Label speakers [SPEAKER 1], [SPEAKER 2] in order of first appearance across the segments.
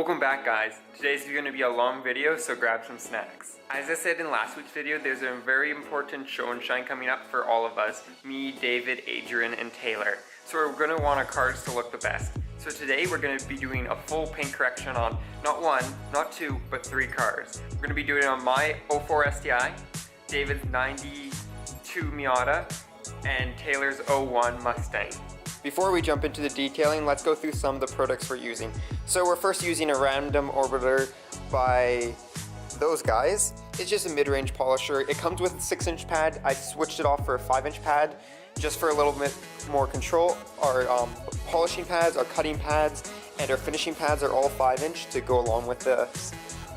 [SPEAKER 1] Welcome back, guys. Today's going to be a long video, so grab some snacks. As I said in last week's video, there's a very important show and shine coming up for all of us. Me, David, Adrian, and Taylor. So we're going to want our cars to look the best. So today we're going to be doing a full paint correction on not one, not two, but 3 cars. We're going to be doing it on my 04 STI, David's 92 Miata, and Taylor's 01 Mustang. Before we jump into the detailing, let's go through some of the products we're using. So we're first using a random orbiter by those guys. It's just a mid-range polisher. It comes with a 6-inch pad. I switched it off for a 5-inch pad just for a little bit more control. Our polishing pads, our cutting pads, and our finishing pads are all 5-inch to go along with this.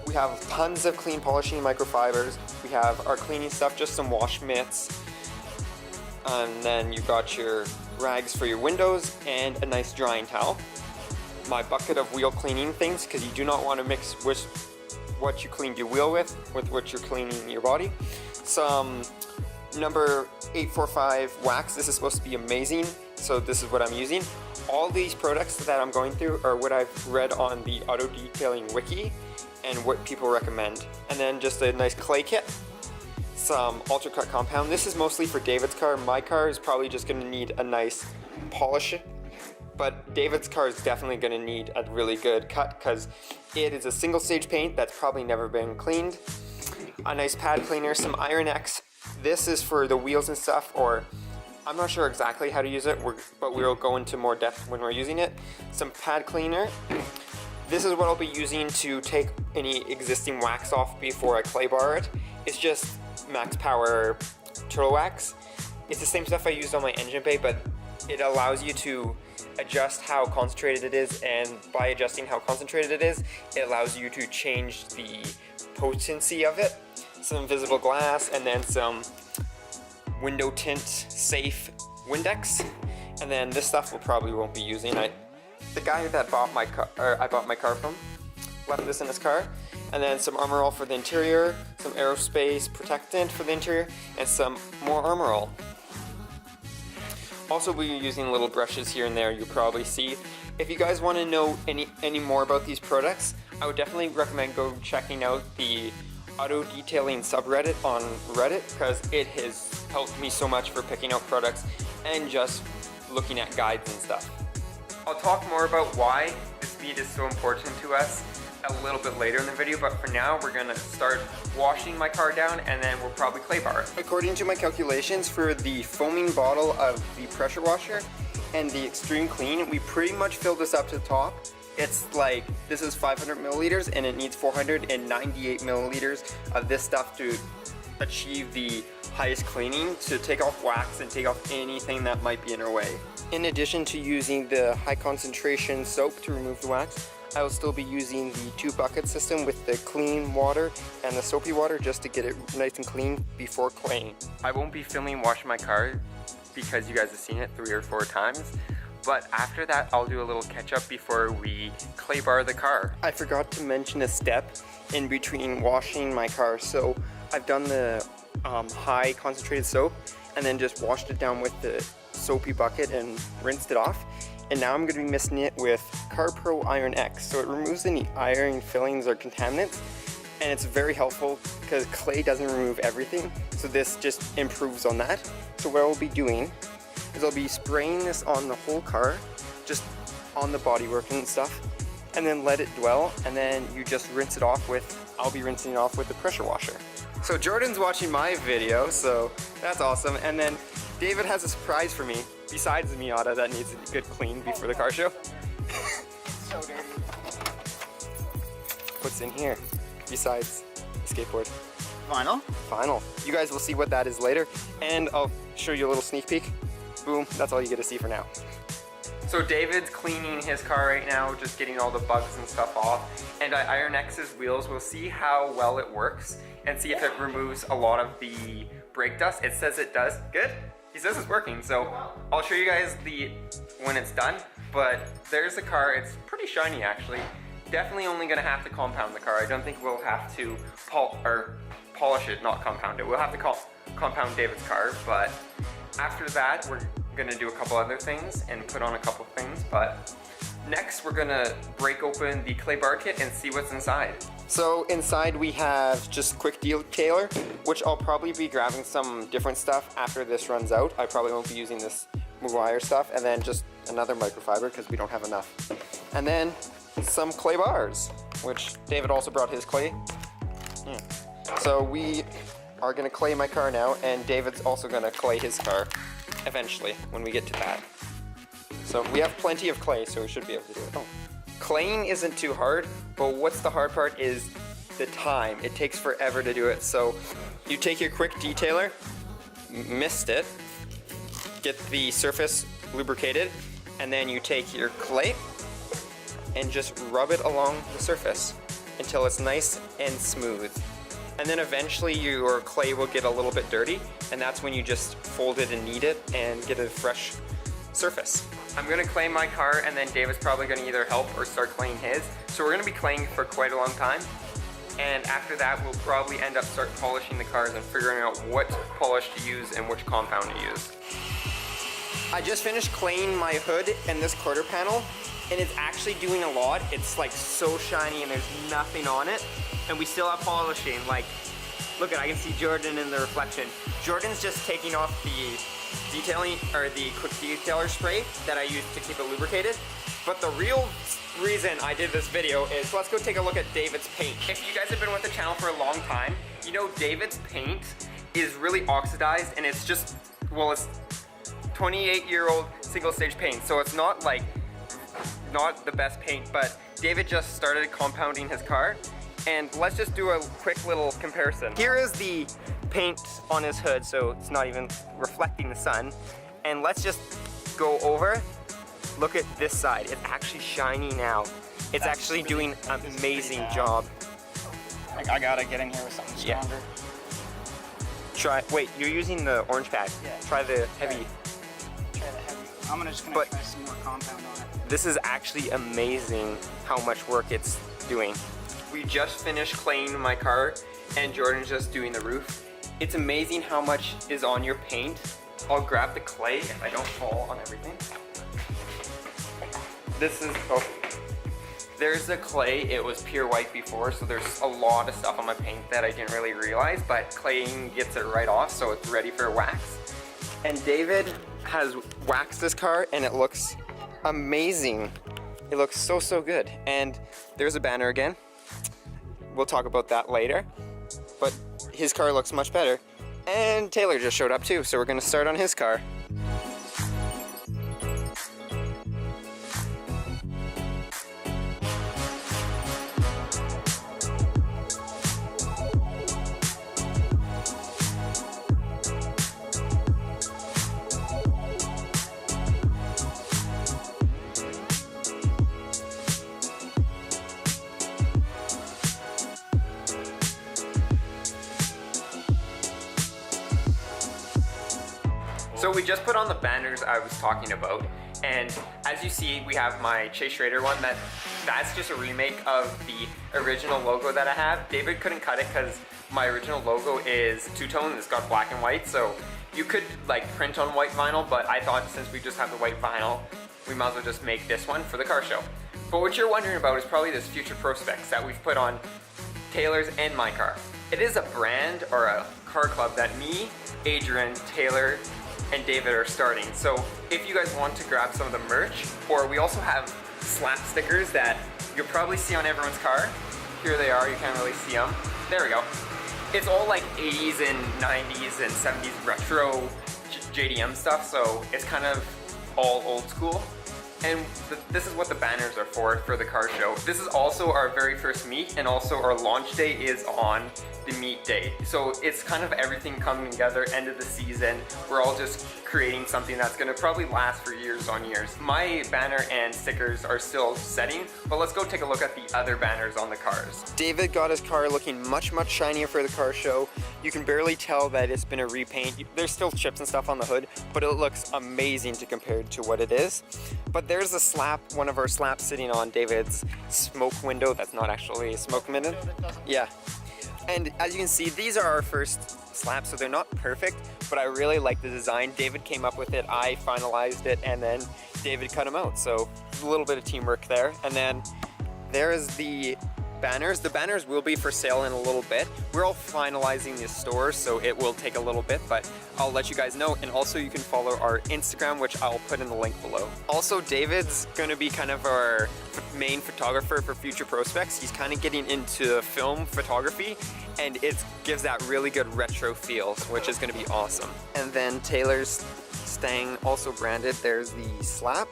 [SPEAKER 1] We have tons of clean polishing microfibers. We have our cleaning stuff, just some wash mitts. And then you've got your rags for your windows and a nice drying towel. My bucket of wheel cleaning things, because you do not want to mix what you cleaned your wheel with what you're cleaning your body. Some number 845 wax. This is supposed to be amazing, so this is what I'm using. All these products that I'm going through are what I've read on the auto detailing wiki and what people recommend. And then just a nice clay kit. Some ultra cut compound. This is mostly for David's car. My car is probably just going to need a nice polish, but David's car is definitely going to need a really good cut because it is a single stage paint that's probably never been cleaned. A nice pad cleaner, some Iron X. This is for the wheels and stuff, or I'm not sure exactly how to use it, but we'll go into more depth when we're using it. Some pad cleaner. This is what I'll be using to take any existing wax off before I clay bar it. It's just max power turtle wax. It's the same stuff I used on my engine bay, but it allows you to adjust how concentrated it is, and by adjusting how concentrated it is, it allows you to change the potency of it. Some invisible glass, and then some window tint safe Windex, and then this stuff we probably won't be using. The guy that bought my car, I bought my car from, left this in his car. And then some Armor All for the interior, some aerospace protectant for the interior, and some more Armor All. Also, we'll be using little brushes here and there, you'll probably see. If you guys want to know any more about these products, I would definitely recommend go checking out the auto detailing subreddit on Reddit, because it has helped me so much for picking out products and just looking at guides and stuff. I'll talk more about why the speed is so important to us a little bit later in the video, but for now we're gonna start washing my car down, and then we'll probably clay bar it. According to my calculations for the foaming bottle of the pressure washer and the extreme clean, we pretty much filled this up to the top. It's like, this is 500 milliliters and it needs 498 milliliters of this stuff to achieve the highest cleaning, to take off wax and take off anything that might be in our way. In addition to using the high concentration soap to remove the wax, I will still be using the 2-bucket system with the clean water and the soapy water just to get it nice and clean before claying. I won't be filming washing my car because you guys have seen it 3 or 4 times, but after that I'll do a little catch up before we clay bar the car. I forgot to mention a step in between washing my car. So I've done the high concentrated soap and then just washed it down with the soapy bucket and rinsed it off. And now I'm going to be mixing it with CarPro Iron X. So it removes any iron fillings or contaminants, and it's very helpful because clay doesn't remove everything. So this just improves on that. So what I'll be doing is I'll be spraying this on the whole car, just on the bodywork and stuff, and then let it dwell, and then you just rinse it off with, I'll be rinsing it off with the pressure washer. So Jordan's watching my video, so that's awesome. And then David has a surprise for me, besides the Miata that needs a good clean before the car show.
[SPEAKER 2] So dirty.
[SPEAKER 1] What's in here besides the skateboard?
[SPEAKER 2] Vinyl?
[SPEAKER 1] Vinyl. You guys will see what that is later, and I'll show you a little sneak peek. Boom, that's all you get to see for now. So David's cleaning his car right now, just getting all the bugs and stuff off, and I Iron X's wheels. We'll see how well it works and see if it removes a lot of the brake dust. It says it does. Good. He says it's working, so I'll show you guys when it's done. But there's the car. It's pretty shiny actually. Definitely only gonna have to compound the car. I don't think we'll have to polish it, not compound it. We'll have to compound David's car, but after that we're gonna do a couple other things and put on a couple things. But Next, we're gonna break open the clay bar kit and see what's inside. So inside we have just quick detailer, which I'll probably be grabbing some different stuff after this runs out. I probably won't be using this wire stuff, and then just another microfiber because we don't have enough. And then some clay bars, which David also brought his clay. Yeah. So we are gonna clay my car now, and David's also gonna clay his car eventually when we get to that. So we have plenty of clay, so we should be able to do it. Oh. Claying isn't too hard, but what's the hard part is the time. It takes forever to do it. So you take your quick detailer, mist it, get the surface lubricated, and then you take your clay and just rub it along the surface until it's nice and smooth. And then eventually your clay will get a little bit dirty, and that's when you just fold it and knead it and get a fresh surface. I'm gonna clay my car, and then David's probably gonna either help or start claying his. So we're gonna be claying for quite a long time. And after that, we'll probably end up start polishing the cars and figuring out what polish to use and which compound to use. I just finished claying my hood and this quarter panel, and it's actually doing a lot. It's like so shiny and there's nothing on it. And we still have polishing. Like, look at, I can see Jordan in the reflection. Jordan's just taking off the detailing, or the quick detailer spray that I use to keep it lubricated. But the real reason I did this video is, let's go take a look at David's paint. If you guys have been with the channel for a long time, you know David's paint is really oxidized, and it's just, well, it's 28-year-old single stage paint, so it's not like, not the best paint, but David just started compounding his car, and let's just do a quick little comparison. Here is the paint on his hood, so it's not even reflecting the sun, and let's just go over. Look at this side, it's actually shiny now. It's actually doing an amazing job.
[SPEAKER 2] Like, I gotta get in here with something stronger.
[SPEAKER 1] Yeah. Wait, you're using the orange pad.
[SPEAKER 2] Yeah.
[SPEAKER 1] Try the heavy.
[SPEAKER 2] Try the heavy. I'm just gonna try some more compound on it.
[SPEAKER 1] This is actually amazing how much work it's doing. We just finished claying my car, and Jordan's just doing the roof. It's amazing how much is on your paint. I'll grab the clay if I don't fall on everything. This is, oh, there's the clay. It was pure white before, so there's a lot of stuff on my paint that I didn't really realize, but claying gets it right off, so it's ready for wax. And David has waxed this car, and it looks amazing. It looks so, so good. And there's a banner again. We'll talk about that later, but his car looks much better. And Taylor just showed up too, so we're gonna start on his car. So we just put on the banners I was talking about, and as you see, we have my Chase Schrader one. That's just a remake of the original logo that I have. David couldn't cut it because my original logo is two-tone. It's got black and white, so you could like print on white vinyl, but I thought since we just have the white vinyl, we might as well just make this one for the car show. But what you're wondering about is probably this future prospects that we've put on Taylor's and my car. It is a brand or a car club that me, Adrian, Taylor, and David are starting. So if you guys want to grab some of the merch, or we also have slap stickers that you'll probably see on everyone's car. Here they are, you can't really see them. There we go. It's all like 80s and 90s and 70s retro JDM stuff, so it's kind of all old school. And this is what the banners are for the car show. This is also our very first meet, and also our launch day is on the meet day. So it's kind of everything coming together, end of the season. We're all just creating something that's gonna probably last for years on years. My banner and stickers are still setting, but let's go take a look at the other banners on the cars. David got his car looking much, much shinier for the car show. You can barely tell that it's been a repaint. There's still chips and stuff on the hood, but it looks amazing to compare to what it is. But there's a slap, one of our slaps sitting on David's smoke window. That's not actually a smoke window. Yeah. And as you can see, these are our first slaps, so they're not perfect, but I really like the design. David came up with it, I finalized it, and then David cut them out. So a little bit of teamwork there. And then there is the banners. The banners will be for sale in a little bit. We're all finalizing the store, so it will take a little bit, but I'll let you guys know. And also you can follow our Instagram, which I'll put in the link below. Also, David's gonna be kind of our main photographer for future prospects. He's kind of getting into film photography, and it gives that really good retro feel, which is gonna be awesome. And then Taylor's staying also branded. There's the slap.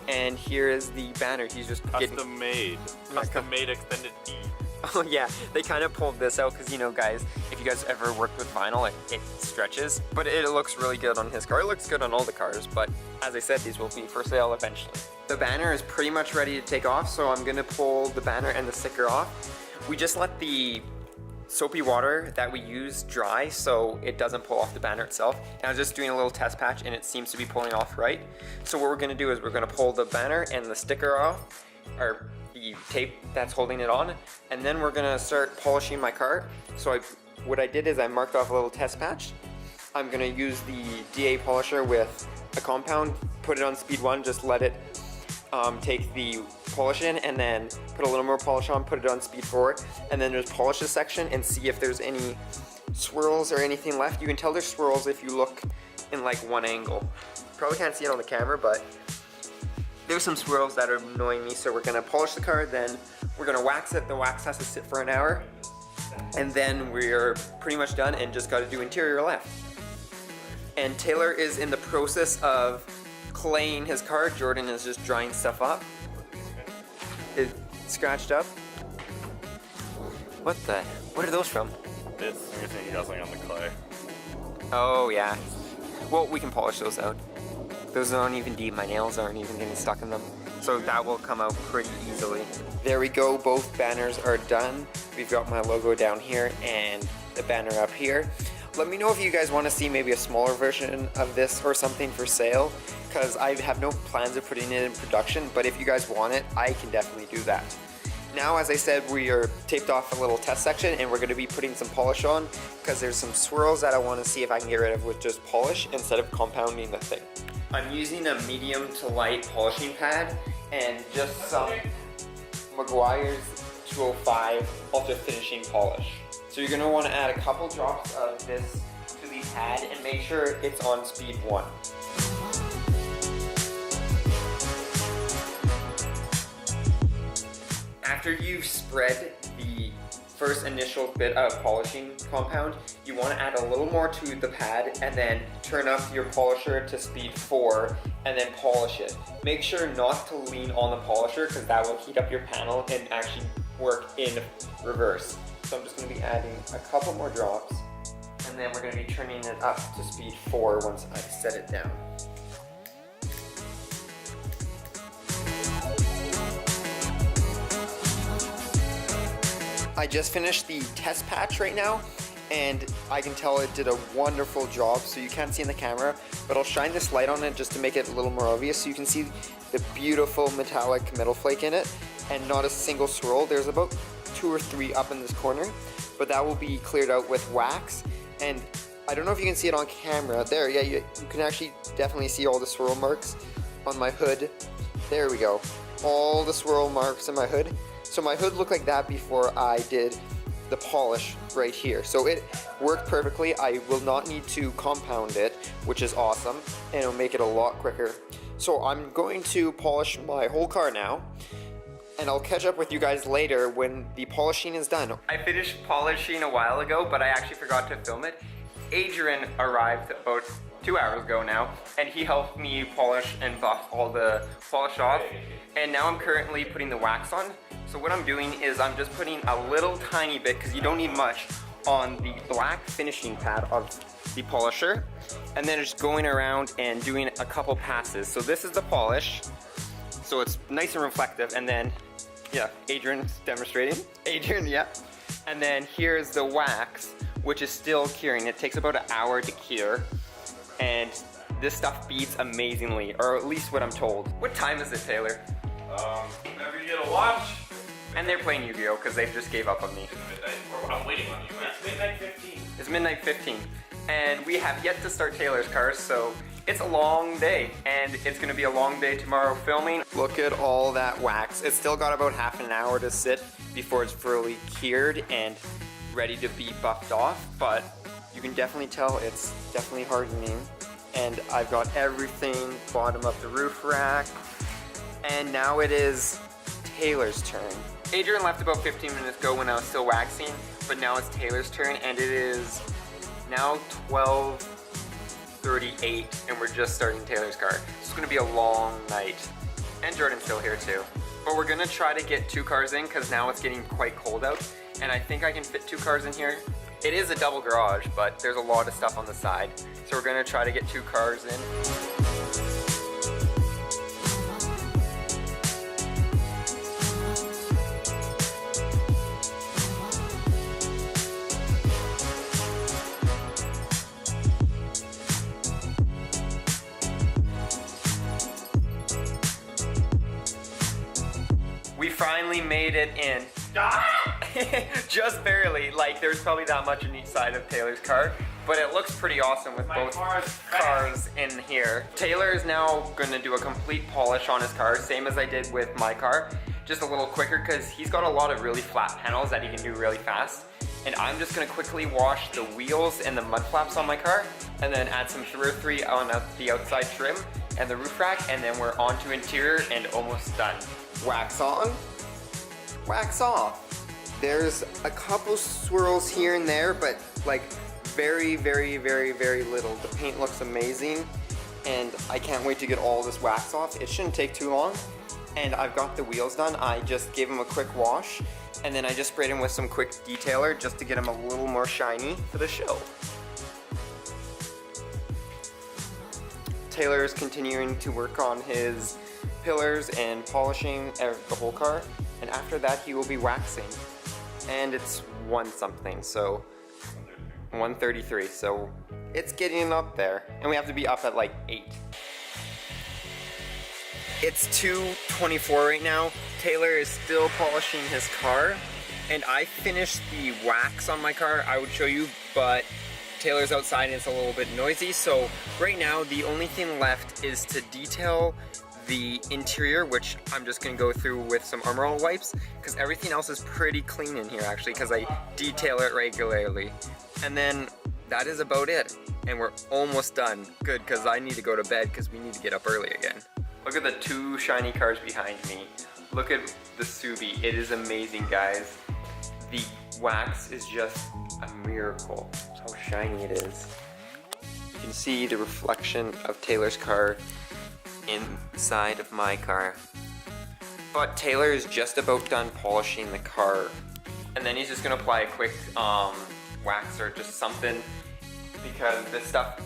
[SPEAKER 1] And here is the banner. He's just
[SPEAKER 3] custom made extended E.
[SPEAKER 1] Oh yeah, they kind of pulled this out because, you know, guys, if you guys ever worked with vinyl, it stretches, but it looks really good on his car. It looks good on all the cars, but as I said, these will be for sale eventually. The banner is pretty much ready to take off, so I'm gonna pull the banner and the sticker off. We just let the soapy water that we use dry so it doesn't pull off the banner itself. And I was just doing a little test patch and it seems to be pulling off right. So what we're gonna do is we're gonna pull the banner and the sticker off, or the tape that's holding it on, and then we're gonna start polishing my car. So what I did is I marked off a little test patch. I'm gonna use the DA polisher with a compound, put it on speed 1, just let it take the polish in, and then put a little more polish on, put it on speed 4, and then just polish this section and see if there's any swirls or anything left. You can tell there's swirls if you look in like one angle. Probably can't see it on the camera, but there's some swirls that are annoying me, so we're gonna polish the car, then we're gonna wax it. The wax has to sit for an hour, and then we're pretty much done and just gotta do interior left. And Taylor is in the process of claying his car. Jordan is just drying stuff up. It's scratched up. What are those from?
[SPEAKER 3] This, you're saying guzzling on the clay.
[SPEAKER 1] Oh yeah. Well, we can polish those out. Those aren't even deep. My nails aren't even getting stuck in them. So that will come out pretty easily. There we go, both banners are done. We've got my logo down here and the banner up here. Let me know if you guys want to see maybe a smaller version of this or something for sale, because I have no plans of putting it in production, but if you guys want it, I can definitely do that. Now, as I said, we are taped off a little test section and we're going to be putting some polish on, because there's some swirls that I want to see if I can get rid of with just polish instead of compounding the thing. I'm using a medium to light polishing pad and just some Meguiar's 205 Ultra Finishing Polish. So you're going to want to add a couple drops of this to the pad and make sure it's on speed 1. After you've spread the first initial bit of polishing compound, you want to add a little more to the pad and then turn up your polisher to speed 4 and then polish it. Make sure not to lean on the polisher, because that will heat up your panel and actually work in reverse. So I'm just going to be adding a couple more drops, and then we're going to be turning it up to speed 4 once I set it down. I just finished the test patch right now, and I can tell it did a wonderful job. So you can't see in the camera, but I'll shine this light on it just to make it a little more obvious, so you can see the beautiful metallic metal flake in it and not a single swirl. There's about 2 or 3 up in this corner, but that will be cleared out with wax. And I don't know if you can see it on camera. There, yeah, you can actually definitely see all the swirl marks on my hood. There we go, all the swirl marks in my hood. So my hood looked like that before I did the polish right here. So it worked perfectly. I will not need to compound it, which is awesome, and it'll make it a lot quicker. So I'm going to polish my whole car now, and I'll catch up with you guys later when the polishing is done. I finished polishing a while ago, but I actually forgot to film it. Adrian arrived about 2 hours ago now, and he helped me polish and buff all the polish off. And now I'm currently putting the wax on. So what I'm doing is I'm just putting a little tiny bit, because you don't need much, on the black finishing pad of the polisher, and then just going around and doing a couple passes. So this is the polish, so it's nice and reflective, and then, yeah, Adrian's demonstrating. Adrian, yeah. And then here's the wax, which is still curing. It takes about an hour to cure, and this stuff beads amazingly, or at least what I'm told. What time is it, Taylor?
[SPEAKER 3] Whenever you get a watch.
[SPEAKER 1] And they're playing Yu-Gi-Oh! Because they just gave up on me.
[SPEAKER 3] It's midnight. I'm waiting on you. It's midnight 15.
[SPEAKER 1] It's midnight 15. And we have yet to start Taylor's car, so it's a long day, and it's gonna be a long day tomorrow filming. Look at all that wax. It's still got about half an hour to sit before it's fully cured and ready to be buffed off, but you can definitely tell it's definitely hardening. And I've got everything, bottom of the roof rack, and now it is Taylor's turn. Adrian left about 15 minutes ago when I was still waxing, but now it's Taylor's turn, and it is now 12:38, and we're just starting Taylor's car. It's gonna be a long night. And Jordan's still here too. But we're gonna try to get 2 cars in because now it's getting quite cold out, and I think I can fit 2 cars in here. It is a double garage, but there's a lot of stuff on the side. So we're gonna try to get 2 cars in. We finally made it in. Just barely. Like, there's probably that much on each side of Taylor's car, but it looks pretty awesome with both cars in here. Taylor is now gonna do a complete polish on his car, same as I did with my car, just a little quicker because he's got a lot of really flat panels that he can do really fast. And I'm just gonna quickly wash the wheels and the mud flaps on my car, and then add some Subaru 3 on the outside trim and the roof rack, and then we're on to interior and almost done. Wax on, wax off. There's a couple swirls here and there, but like very, very, very, very little. The paint looks amazing, and I can't wait to get all this wax off. It shouldn't take too long, and I've got the wheels done. I just gave them a quick wash, and then I just sprayed them with some quick detailer just to get them a little more shiny for the show. Taylor is continuing to work on his pillars and polishing the whole car, and after that he will be waxing. And it's 1 something, so 1:33, so it's getting up there, and we have to be up at like 8. It's 2:24 right now. Taylor is still polishing his car, and I finished the wax on my car. I would show you, but Taylor's outside and it's a little bit noisy, so right now the only thing left is to detail the interior, which I'm just gonna go through with some Armor All wipes, because everything else is pretty clean in here actually, because I detail it regularly. And then that is about it, and we're almost done. Good, because I need to go to bed because we need to get up early again. Look at the 2 shiny cars behind me. Look at the Subi. It is amazing, guys. The wax is just a miracle. How shiny it is. You can see the reflection of Taylor's car inside of my car. But Taylor is just about done polishing the car, and then he's just gonna apply a quick wax or just something, because the stuff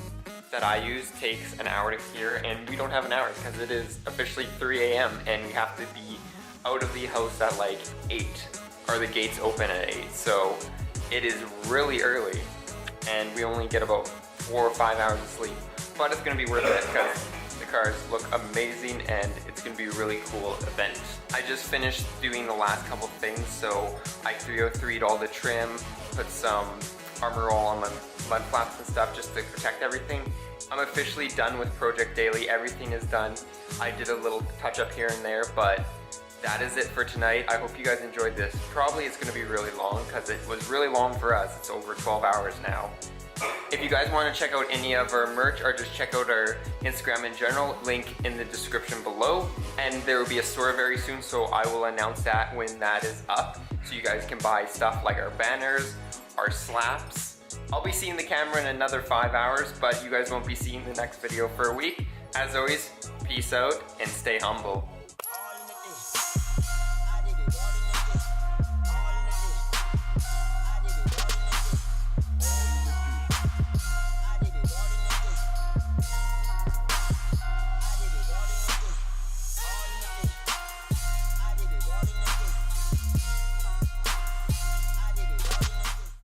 [SPEAKER 1] that I use takes an hour to cure, and we don't have an hour because it is officially 3 a.m. and we have to be out of the house at like 8, or the gates open at 8, so it is really early and we only get about 4 or 5 hours of sleep, but it's gonna be worth it because cars look amazing and it's gonna be a really cool event. I just finished doing the last couple things, so I 303'd all the trim, put some Armor All on my mud flaps and stuff just to protect everything. I'm officially done with Project Daily. Everything is done. I did a little touch up here and there, but that is it for tonight. I hope you guys enjoyed this. Probably it's gonna be really long because it was really long for us. It's over 12 hours now. If you guys want to check out any of our merch or just check out our Instagram in general, link in the description below. And there will be a store very soon, so I will announce that when that is up. So you guys can buy stuff like our banners, our slaps. I'll be seeing the camera in another 5 hours, but you guys won't be seeing the next video for a week. As always, peace out and stay humble.